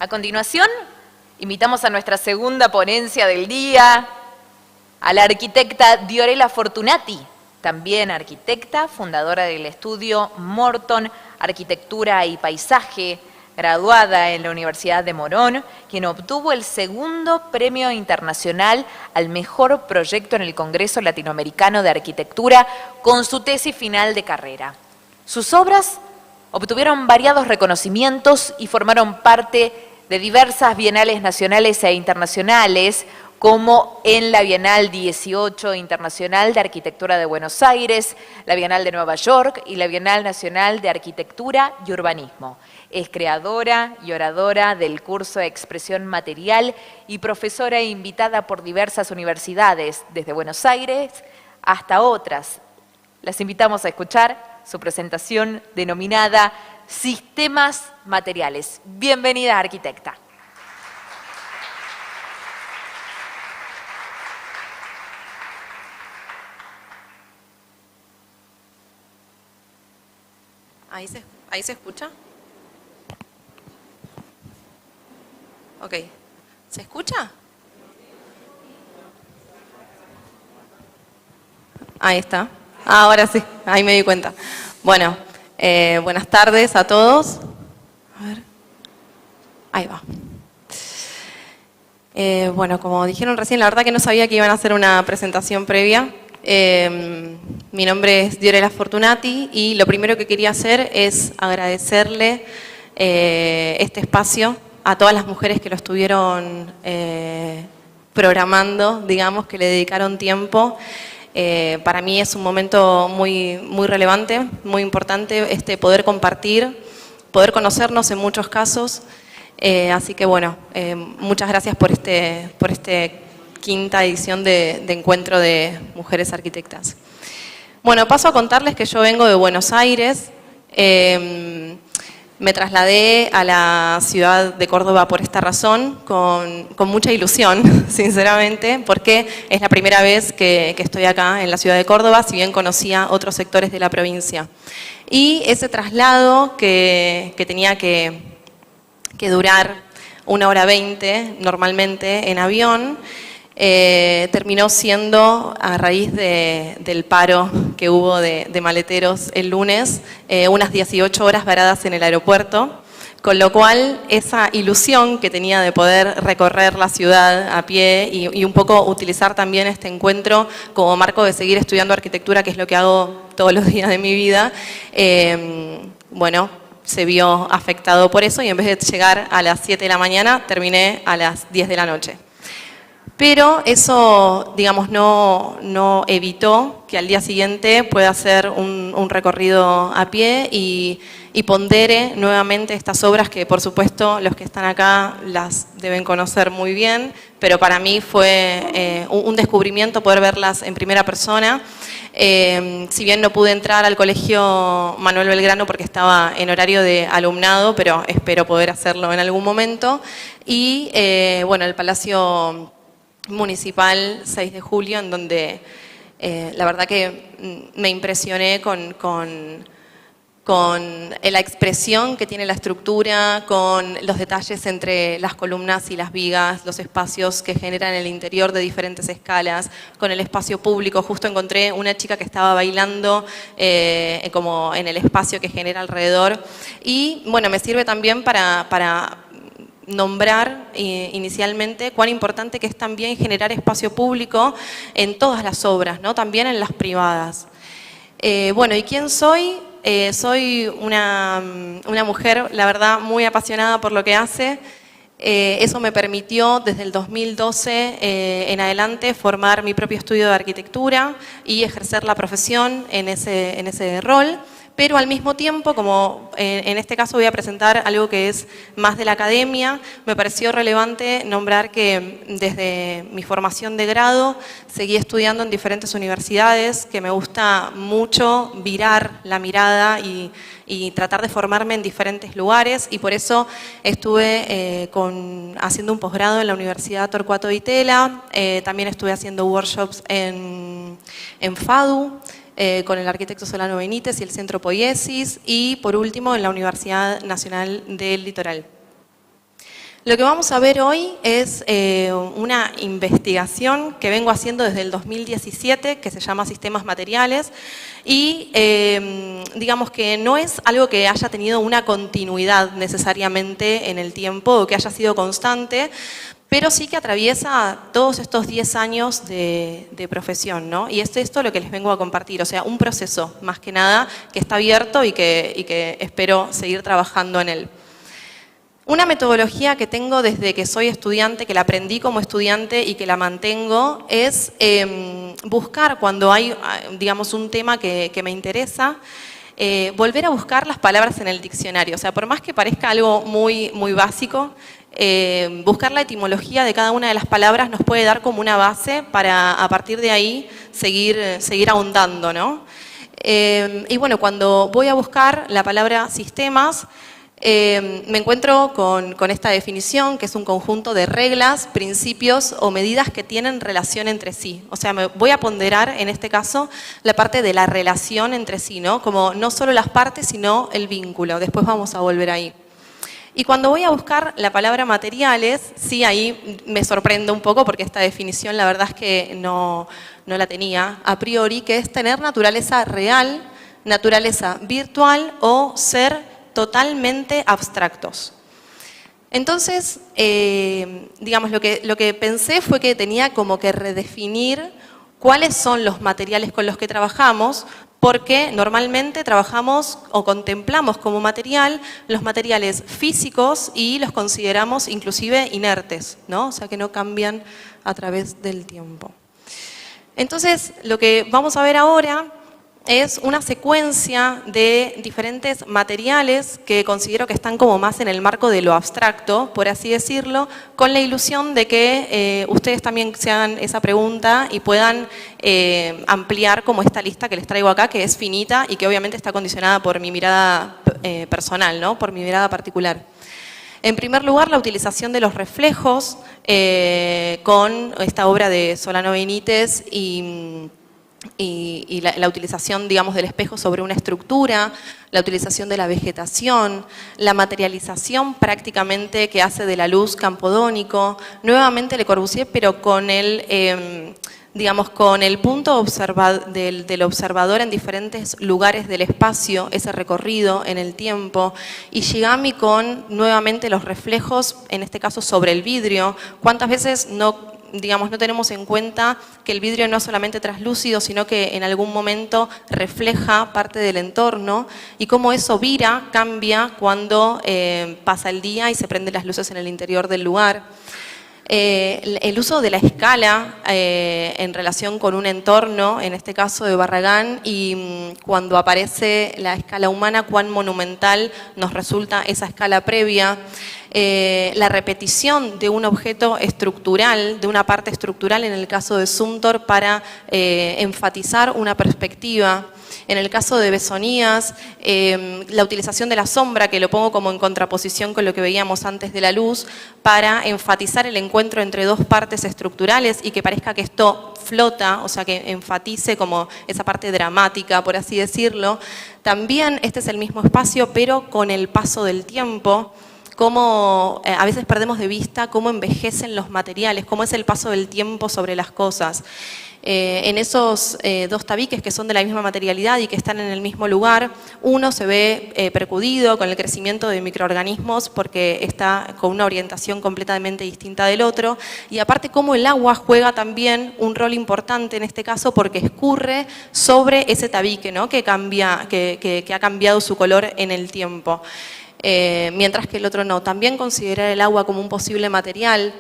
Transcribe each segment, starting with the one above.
A continuación, invitamos a nuestra segunda ponencia del día, a la arquitecta Diorela Fortunati, también arquitecta, fundadora del estudio Morton Arquitectura y Paisaje, graduada en la Universidad de Morón, quien obtuvo el segundo premio internacional al mejor proyecto en el Congreso Latinoamericano de Arquitectura con su tesis final de carrera. Sus obras obtuvieron variados reconocimientos y formaron parte de diversas bienales nacionales e internacionales, como en la Bienal 18 Internacional de Arquitectura de Buenos Aires, la Bienal de Nueva York y la Bienal Nacional de Arquitectura y Urbanismo. Es creadora y oradora del curso de Expresión Material y profesora invitada por diversas universidades, desde Buenos Aires hasta otras. Las invitamos a escuchar su presentación denominada Sistemas Materiales. Bienvenida, arquitecta. ¿Ahí se escucha? Ok. ¿Se escucha? Ahí está. Ahora sí, ahí me di cuenta. Bueno, buenas tardes a todos. A ver. Ahí va. Bueno, como dijeron recién, la verdad que no sabía que iban a hacer una presentación previa. Mi nombre es Diorela Fortunati y lo primero que quería hacer es agradecerle este espacio a todas las mujeres que lo estuvieron programando, digamos, que le dedicaron tiempo. Para mí es un momento muy relevante, muy importante poder compartir, poder conocernos en muchos casos. Así que bueno, muchas gracias por este quinta edición de Encuentro de Mujeres Arquitectas. Bueno, paso a contarles que yo vengo de Buenos Aires. Me trasladé a la ciudad de Córdoba por esta razón, con mucha ilusión, sinceramente, porque es la primera vez que estoy acá en la ciudad de Córdoba, si bien conocía otros sectores de la provincia. Y ese traslado que tenía que durar 1 hora 20 normalmente en avión, terminó siendo, a raíz del paro que hubo de maleteros el lunes, unas 18 horas varadas en el aeropuerto, con lo cual esa ilusión que tenía de poder recorrer la ciudad a pie y un poco utilizar también este encuentro como marco de seguir estudiando arquitectura, que es lo que hago todos los días de mi vida, bueno, se vio afectado por eso y en vez de llegar a las 7 de la mañana, terminé a las 10 de la noche. Pero eso, digamos, no evitó que al día siguiente pueda hacer un recorrido a pie y pondere nuevamente estas obras que, por supuesto, los que están acá las deben conocer muy bien, pero para mí fue un descubrimiento poder verlas en primera persona. Si bien no pude entrar al Colegio Manuel Belgrano porque estaba en horario de alumnado, pero espero poder hacerlo en algún momento. Y, bueno, el Palacio Municipal 6 de Julio, en donde la verdad que me impresioné con la expresión que tiene la estructura, con los detalles entre las columnas y las vigas, los espacios que generan el interior de diferentes escalas, con el espacio público. Justo encontré una chica que estaba bailando como en el espacio que genera alrededor. Y bueno, me sirve también para nombrar inicialmente cuán importante que es también generar espacio público en todas las obras, ¿no? También en las privadas. Bueno, ¿y quién soy? Soy una mujer, la verdad, muy apasionada por lo que hace. Eso me permitió desde el 2012 en adelante formar mi propio estudio de arquitectura y ejercer la profesión en ese rol. Pero al mismo tiempo, como en este caso voy a presentar algo que es más de la academia, me pareció relevante nombrar que desde mi formación de grado seguí estudiando en diferentes universidades, que me gusta mucho virar la mirada y tratar de formarme en diferentes lugares, y por eso estuve haciendo un posgrado en la Universidad Torcuato Di Itela, también estuve haciendo workshops en FADU, con el arquitecto Solano Benítez y el Centro Poiesis, y por último en la Universidad Nacional del Litoral. Lo que vamos a ver hoy es una investigación que vengo haciendo desde el 2017, que se llama Sistemas Materiales, y digamos que no es algo que haya tenido una continuidad necesariamente en el tiempo o que haya sido constante, pero sí que atraviesa todos estos 10 años de profesión, ¿no? Y es esto lo que les vengo a compartir, o sea, un proceso, más que nada, que está abierto y que espero seguir trabajando en él. Una metodología que tengo desde que soy estudiante, que la aprendí como estudiante y que la mantengo, es buscar cuando hay, digamos, un tema que me interesa, volver a buscar las palabras en el diccionario. O sea, por más que parezca algo muy, muy básico, buscar la etimología de cada una de las palabras nos puede dar como una base para a partir de ahí seguir ahondando, ¿no? Y bueno, cuando voy a buscar la palabra sistemas, me encuentro con esta definición, que es un conjunto de reglas, principios o medidas que tienen relación entre sí. O sea, me voy a ponderar, en este caso, la parte de la relación entre sí, ¿no? Como no solo las partes, sino el vínculo. Después vamos a volver ahí. Y cuando voy a buscar la palabra materiales, sí, ahí me sorprendo un poco porque esta definición la verdad es que no la tenía a priori, que es tener naturaleza real, naturaleza virtual o ser totalmente abstractos. Entonces, digamos, lo que pensé fue que tenía como que redefinir cuáles son los materiales con los que trabajamos, porque normalmente trabajamos o contemplamos como material los materiales físicos y los consideramos inclusive inertes, ¿no? O sea, que no cambian a través del tiempo. Entonces, lo que vamos a ver ahora es una secuencia de diferentes materiales que considero que están como más en el marco de lo abstracto, por así decirlo, con la ilusión de que ustedes también se hagan esa pregunta y puedan ampliar como esta lista que les traigo acá, que es finita y que obviamente está condicionada por mi mirada personal, ¿no? Por mi mirada particular. En primer lugar, la utilización de los reflejos con esta obra de Solano Benítez y la utilización, digamos, del espejo sobre una estructura, la utilización de la vegetación, la materialización prácticamente que hace de la luz campodónico, nuevamente Le Corbusier, pero con el, digamos, con el punto del observador en diferentes lugares del espacio, ese recorrido en el tiempo, y Shigami con nuevamente los reflejos, en este caso sobre el vidrio. ¿Cuántas veces no tenemos en cuenta que el vidrio no es solamente traslúcido, sino que en algún momento refleja parte del entorno y cómo eso vira, cambia cuando pasa el día y se prenden las luces en el interior del lugar? El uso de la escala en relación con un entorno, en este caso de Barragán, y cuando aparece la escala humana, cuán monumental nos resulta esa escala previa. La repetición de un objeto estructural, de una parte estructural en el caso de Zumthor para enfatizar una perspectiva. En el caso de Besonías, la utilización de la sombra, que lo pongo como en contraposición con lo que veíamos antes de la luz, para enfatizar el encuentro entre dos partes estructurales y que parezca que esto flota, o sea, que enfatice como esa parte dramática, por así decirlo. También este es el mismo espacio, pero con el paso del tiempo, cómo a veces perdemos de vista cómo envejecen los materiales, cómo es el paso del tiempo sobre las cosas. En esos dos tabiques que son de la misma materialidad y que están en el mismo lugar, uno se ve percudido con el crecimiento de microorganismos porque está con una orientación completamente distinta del otro, y aparte cómo el agua juega también un rol importante en este caso porque escurre sobre ese tabique, ¿no? que ha cambiado su color en el tiempo. Mientras que el otro no. También considerar el agua como un posible material.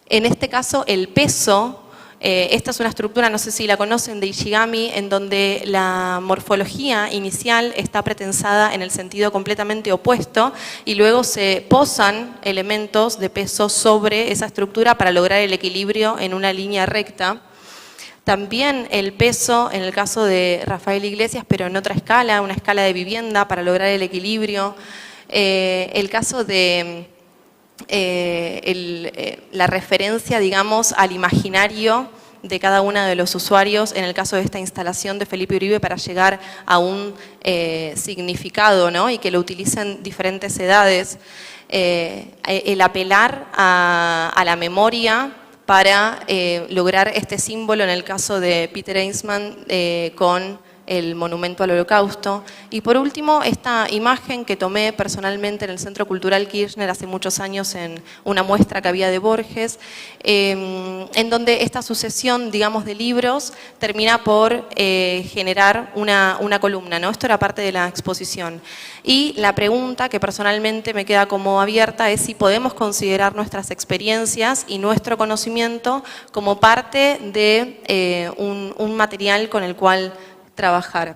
En este caso, el peso, esta es una estructura, no sé si la conocen, de Ishigami, en donde la morfología inicial está pretensada en el sentido completamente opuesto y luego se posan elementos de peso sobre esa estructura para lograr el equilibrio en una línea recta. También el peso, en el caso de Rafael Iglesias, pero en otra escala, una escala de vivienda para lograr el equilibrio. El caso de la referencia, digamos, al imaginario de cada uno de los usuarios en el caso de esta instalación de Felipe Uribe para llegar a un significado, ¿no? Y que lo utilicen diferentes edades. El apelar a la memoria para lograr este símbolo en el caso de Peter Eastman con el monumento al Holocausto. Y por último, esta imagen que tomé personalmente en el Centro Cultural Kirchner hace muchos años en una muestra que había de Borges, en donde esta sucesión, digamos, de libros termina por generar una columna, ¿no? Esto era parte de la exposición. Y la pregunta que personalmente me queda como abierta es si podemos considerar nuestras experiencias y nuestro conocimiento como parte de un material con el cual trabajar.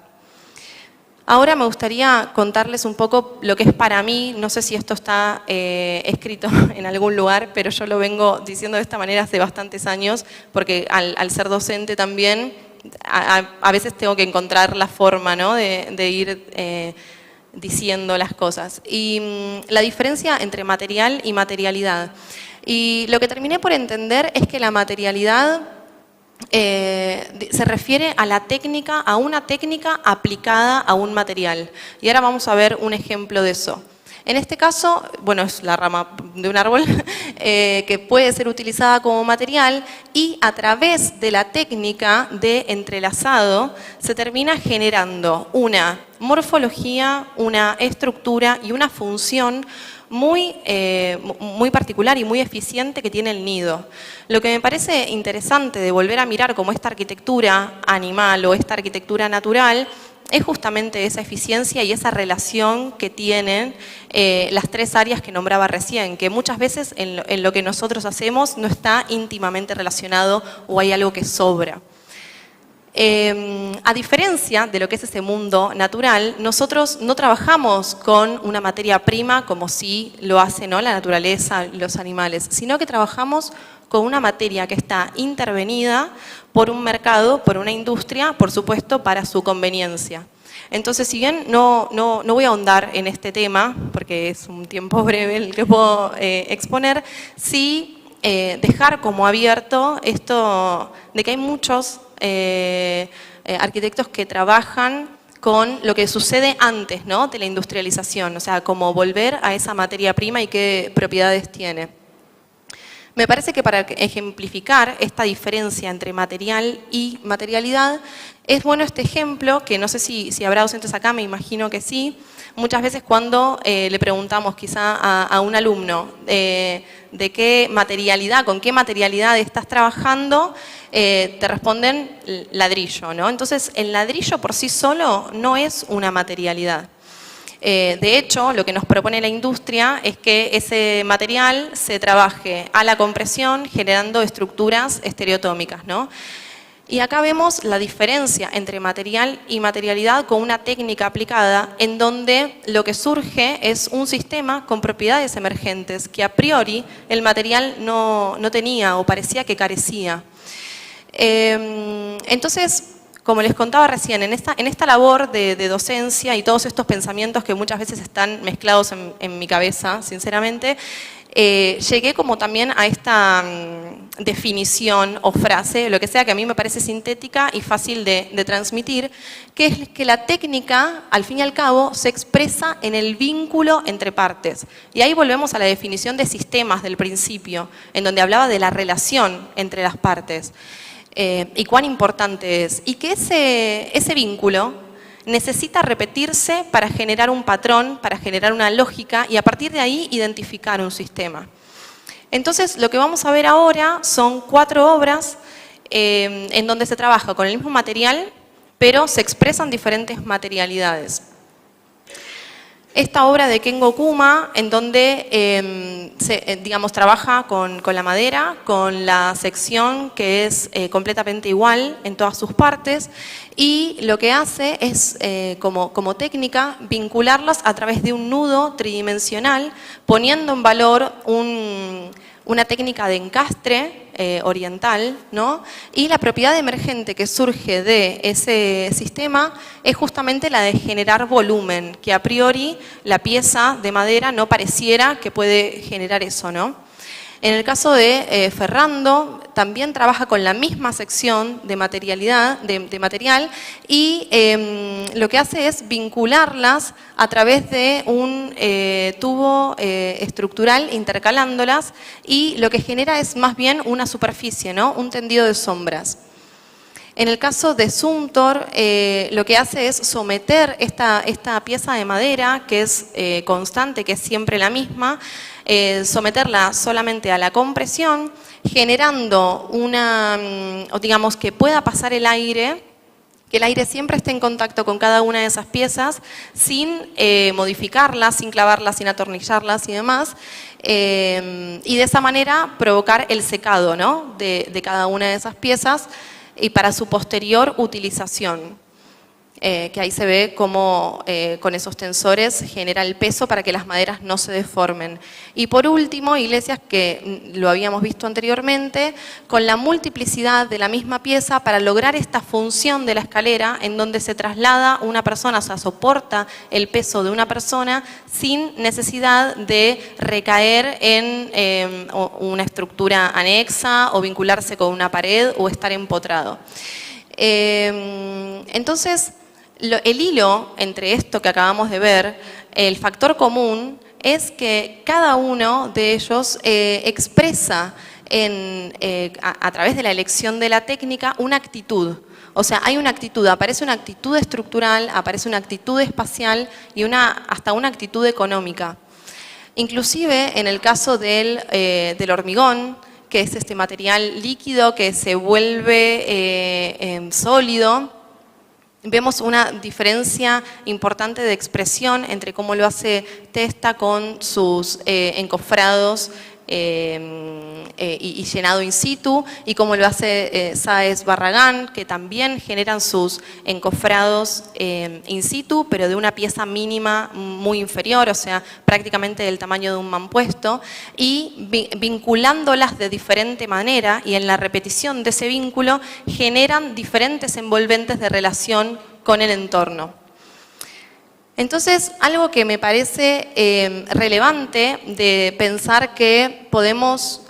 Ahora me gustaría contarles un poco lo que es para mí, no sé si esto está escrito en algún lugar, pero yo lo vengo diciendo de esta manera hace bastantes años, porque al ser docente también, a veces tengo que encontrar la forma, ¿no? de ir diciendo las cosas. Y la diferencia entre material y materialidad. Y lo que terminé por entender es que la materialidad se refiere a la técnica, a una técnica aplicada a un material. Y ahora vamos a ver un ejemplo de eso. En este caso, bueno, es la rama de un árbol que puede ser utilizada como material y a través de la técnica de entrelazado se termina generando una morfología, una estructura y una función muy particular y muy eficiente que tiene el nido. Lo que me parece interesante de volver a mirar como esta arquitectura animal o esta arquitectura natural es justamente esa eficiencia y esa relación que tienen las tres áreas que nombraba recién, que muchas veces en lo que nosotros hacemos no está íntimamente relacionado o hay algo que sobra. A diferencia de lo que es ese mundo natural, nosotros no trabajamos con una materia prima como sí lo hace, ¿no? La naturaleza, los animales, sino que trabajamos con una materia que está intervenida por un mercado, por una industria, por supuesto, para su conveniencia. Entonces, si bien no voy a ahondar en este tema, porque es un tiempo breve el que puedo exponer, sí dejar como abierto esto de que hay muchos arquitectos que trabajan con lo que sucede antes, ¿no? De la industrialización, o sea, como volver a esa materia prima y qué propiedades tiene. Me parece que para ejemplificar esta diferencia entre material y materialidad, es bueno este ejemplo, que no sé si habrá docentes acá, me imagino que sí. Muchas veces cuando le preguntamos quizá a un alumno de qué materialidad, con qué materialidad estás trabajando, te responden ladrillo, ¿no? Entonces, el ladrillo por sí solo no es una materialidad. De hecho, lo que nos propone la industria es que ese material se trabaje a la compresión generando estructuras estereotómicas, ¿no? Y acá vemos la diferencia entre material y materialidad con una técnica aplicada en donde lo que surge es un sistema con propiedades emergentes que a priori el material no tenía o parecía que carecía. Entonces, como les contaba recién, en esta labor de docencia y todos estos pensamientos que muchas veces están mezclados en mi cabeza, sinceramente, llegué como también a esta definición o frase, lo que sea que a mí me parece sintética y fácil de transmitir, que es que la técnica, al fin y al cabo, se expresa en el vínculo entre partes. Y ahí volvemos a la definición de sistemas del principio, en donde hablaba de la relación entre las partes. Y cuán importante es. Y que ese vínculo necesita repetirse para generar un patrón, para generar una lógica y a partir de ahí identificar un sistema. Entonces, lo que vamos a ver ahora son 4 obras en donde se trabaja con el mismo material, pero se expresan diferentes materialidades. Esta obra de Kengo Kuma, en donde digamos, trabaja con la madera, con la sección que es completamente igual en todas sus partes, y lo que hace es, como técnica, vincularlas a través de un nudo tridimensional, poniendo en valor una técnica de encastre oriental, ¿no? Y la propiedad emergente que surge de ese sistema es justamente la de generar volumen, que a priori la pieza de madera no pareciera que puede generar eso, ¿no? En el caso de Ferrando, también trabaja con la misma sección de materialidad, de material, y lo que hace es vincularlas a través de un tubo estructural, intercalándolas, y lo que genera es más bien una superficie, ¿no? Un tendido de sombras. En el caso de Zumthor, lo que hace es someter esta pieza de madera, que es constante, que es siempre la misma, someterla solamente a la compresión, generando digamos, que pueda pasar el aire, que el aire siempre esté en contacto con cada una de esas piezas, sin modificarlas, sin clavarlas, sin atornillarlas y demás, y de esa manera provocar el secado, ¿no? de cada una de esas piezas, y para su posterior utilización, que ahí se ve cómo con esos tensores genera el peso para que las maderas no se deformen. Y por último, Iglesias, que lo habíamos visto anteriormente, con la multiplicidad de la misma pieza para lograr esta función de la escalera en donde se traslada una persona, o sea, soporta el peso de una persona sin necesidad de recaer en una estructura anexa o vincularse con una pared o estar empotrado. Entonces, el hilo entre esto que acabamos de ver, el factor común, es que cada uno de ellos expresa a través de la elección de la técnica una actitud. O sea, hay una actitud, aparece una actitud estructural, aparece una actitud espacial y hasta una actitud económica. Inclusive en el caso del hormigón, que es este material líquido que se vuelve sólido, vemos una diferencia importante de expresión entre cómo lo hace Testa con sus encofrados y llenado in situ, y cómo lo hace Sáez Barragán, que también generan sus encofrados in situ, pero de una pieza mínima muy inferior, o sea, prácticamente del tamaño de un mampuesto, y vinculándolas de diferente manera, y en la repetición de ese vínculo generan diferentes envolventes de relación con el entorno. Entonces, algo que me parece relevante de pensar que podemos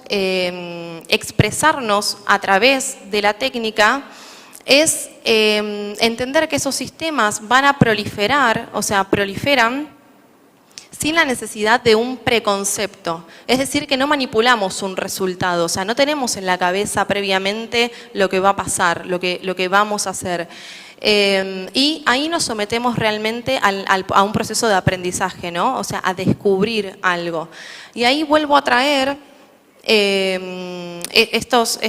expresarnos a través de la técnica es entender que esos sistemas van a proliferar, o sea, proliferan sin la necesidad de un preconcepto. Es decir, que no manipulamos un resultado, o sea, no tenemos en la cabeza previamente lo que va a pasar, lo que vamos a hacer. Y ahí nos sometemos realmente a un proceso de aprendizaje, ¿no? O sea, a descubrir algo. Y ahí vuelvo a traer estos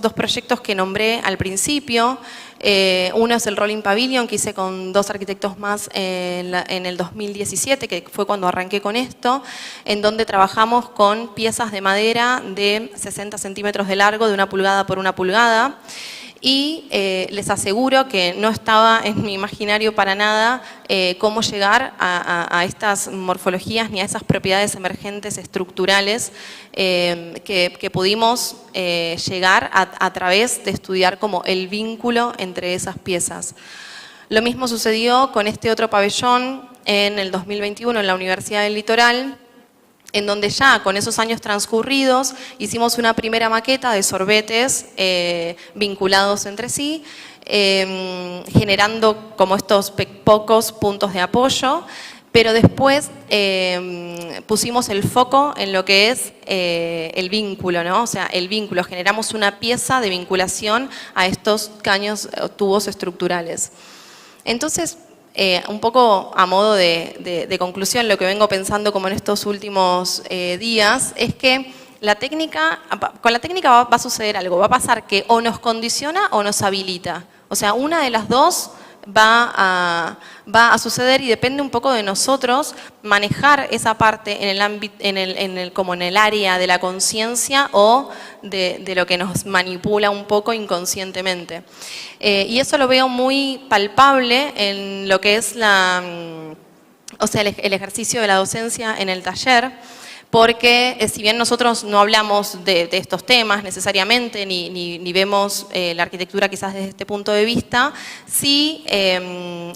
dos proyectos que nombré al principio. Uno es el Rolling Pavilion, que hice con 2 arquitectos más en el 2017, que fue cuando arranqué con esto, en donde trabajamos con piezas de madera de 60 centímetros de largo, de 1 pulgada por 1 pulgada. Y les aseguro que no estaba en mi imaginario para nada cómo llegar a estas morfologías ni a esas propiedades emergentes estructurales que pudimos llegar a través de estudiar como el vínculo entre esas piezas. Lo mismo sucedió con este otro pabellón en el 2021 en la Universidad del Litoral, en donde ya con esos años transcurridos hicimos una primera maqueta de sorbetes vinculados entre sí, generando como estos pocos puntos de apoyo, pero después pusimos el foco en lo que es el vínculo, ¿no? O sea, el vínculo, generamos una pieza de vinculación a estos caños o tubos estructurales. Entonces, un poco a modo de conclusión, lo que vengo pensando como en estos últimos días es que con la técnica va a suceder algo, va a pasar que o nos condiciona o nos habilita. O sea, una de las dos va a suceder y depende un poco de nosotros manejar esa parte como en el área de la conciencia o de lo que nos manipula un poco inconscientemente. Y eso lo veo muy palpable en lo que es el ejercicio de la docencia en el taller, porque si bien nosotros no hablamos de estos temas necesariamente, ni vemos la arquitectura quizás desde este punto de vista, sí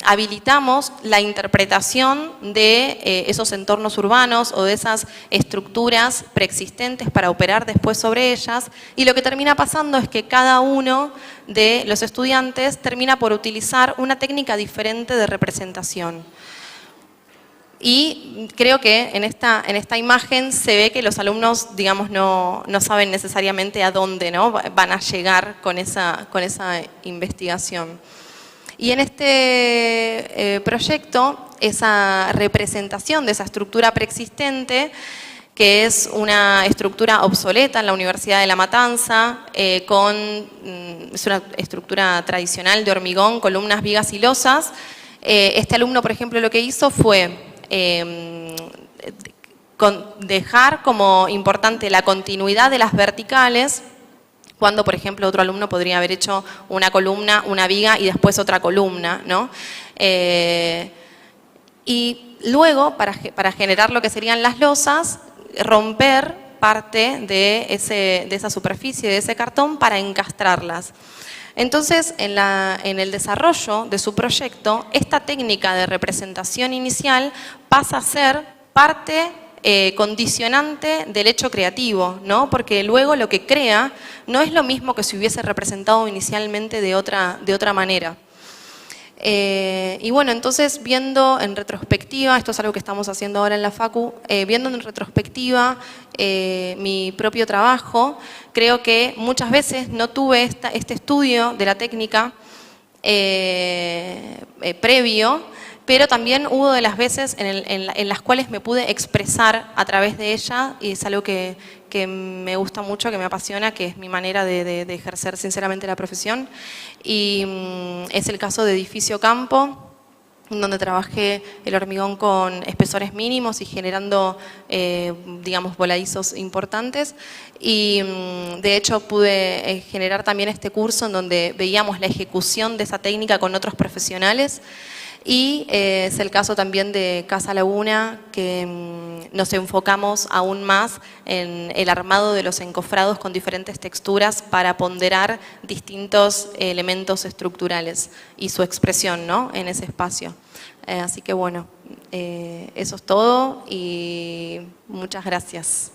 habilitamos la interpretación de esos entornos urbanos o de esas estructuras preexistentes para operar después sobre ellas, y lo que termina pasando es que cada uno de los estudiantes termina por utilizar una técnica diferente de representación. Y creo que en esta imagen se ve que los alumnos, digamos, no saben necesariamente a dónde, ¿no?, van a llegar con esa investigación. Y en este proyecto, esa representación de esa estructura preexistente, que es una estructura obsoleta en la Universidad de La Matanza, es una estructura tradicional de hormigón, columnas, vigas y losas. Este alumno, por ejemplo, lo que hizo fue dejar como importante la continuidad de las verticales, cuando, por ejemplo, otro alumno podría haber hecho una columna, una viga y después otra columna, ¿no? Y luego, para generar lo que serían las losas, romper parte de esa superficie, de ese cartón, para encastrarlas. Entonces, en el desarrollo de su proyecto, esta técnica de representación inicial pasa a ser parte condicionante del hecho creativo, ¿no? Porque luego lo que crea no es lo mismo que si hubiese representado inicialmente de otra manera. Y bueno, entonces viendo en retrospectiva, esto es algo que estamos haciendo ahora en la Facu, viendo en retrospectiva mi propio trabajo, creo que muchas veces no tuve este estudio de la técnica previo, pero también hubo de las veces en las cuales me pude expresar a través de ella, y es algo que me gusta mucho, que me apasiona, que es mi manera de ejercer sinceramente la profesión. Y es el caso de Edificio Campo, donde trabajé el hormigón con espesores mínimos y generando, digamos, voladizos importantes. Y de hecho pude generar también este curso en donde veíamos la ejecución de esa técnica con otros profesionales. Y es el caso también de Casa Laguna, que nos enfocamos aún más en el armado de los encofrados con diferentes texturas para ponderar distintos elementos estructurales y su expresión, ¿no?, en ese espacio. Así que bueno, eso es todo y muchas gracias.